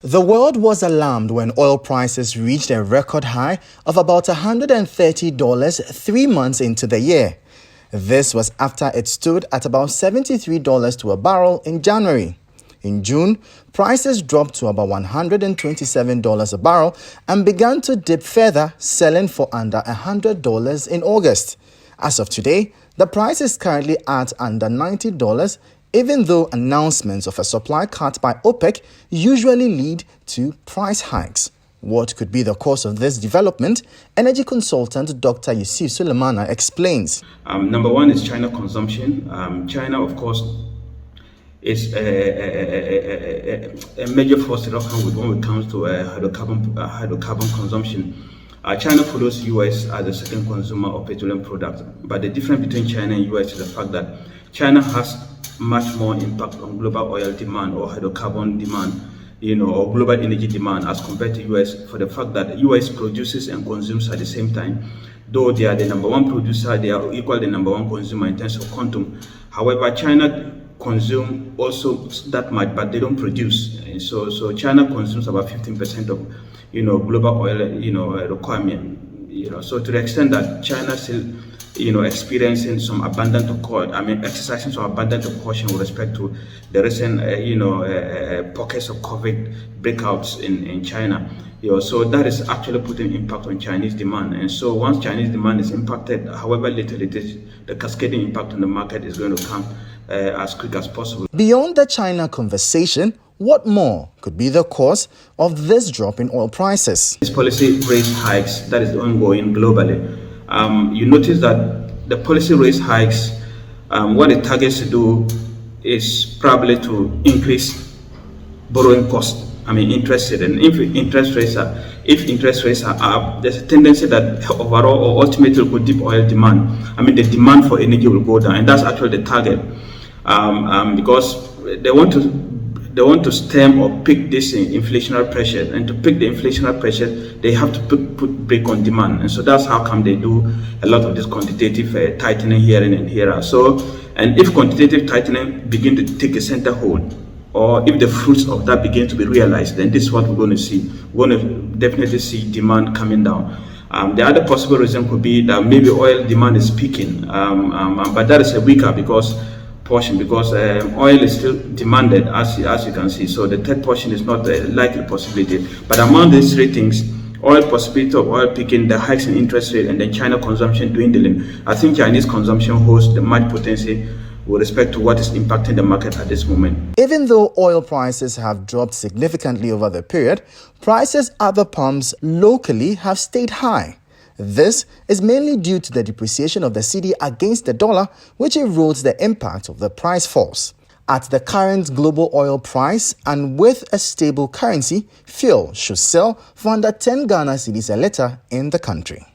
The world was alarmed when oil prices reached a record high of about $130 3 months into the year. This was after it stood at about $73 to a barrel in January. In June, prices dropped to about $127 a barrel and began to dip further, selling for under $100 in August. As of today, the price is currently at under $90, even though announcements of a supply cut by OPEC usually lead to price hikes. What could be the cause of this development? Energy consultant Dr. Yusuf Sulemana explains. Number one is China consumption. China, of course, is a major force to reckon with when it comes to hydrocarbon consumption. China follows US as the second consumer of petroleum products, but the difference between China and US is the fact that China has much more impact on global oil demand or hydrocarbon demand, or global energy demand as compared to US, for the fact that US produces and consumes at the same time. Though they are the number one producer, they are equal the number one consumer in terms of quantum. However, China consume also that much, but they don't produce. So China consumes about 15% of global oil requirement. So to the extent that China still experiencing some exercising some abundance of caution with respect to the recent pockets of COVID breakouts in China. So that is actually putting impact on Chinese demand. And so once Chinese demand is impacted, however little it is, the cascading impact on the market is going to come as quick as possible. Beyond the China conversation, what more could be the cause of this drop in oil prices? This policy rate hikes that is ongoing globally. You notice that the policy rate hikes, what it targets to do is probably to increase borrowing costs. Interest rate, and if interest rates are up, there's a tendency that overall or ultimately will dip oil demand. The demand for energy will go down, and that's actually the target, because they want to stem or pick this inflationary pressure, and to pick the inflationary pressure, they have to put brake on demand, and so that's how come they do a lot of this quantitative tightening here and here. So, and if quantitative tightening begin to take a center hold, or if the fruits of that begin to be realized, then this is what we're going to see. We're going to definitely see demand coming down. The other possible reason could be that maybe oil demand is peaking, but that is a weaker portion because oil is still demanded, as you can see. So the third portion is not a likely possibility. But among these three things, possibility of oil peaking, the hikes in interest rate, and then China consumption dwindling, I think Chinese consumption holds the much potential with respect to what is impacting the market at this moment. Even though oil prices have dropped significantly over the period, prices at the pumps locally have stayed high. This is mainly due to the depreciation of the Citi against the dollar, which erodes the impact of the price falls. At the current global oil price and with a stable currency, fuel should sell for under 10 Ghana cedis a litre in the country.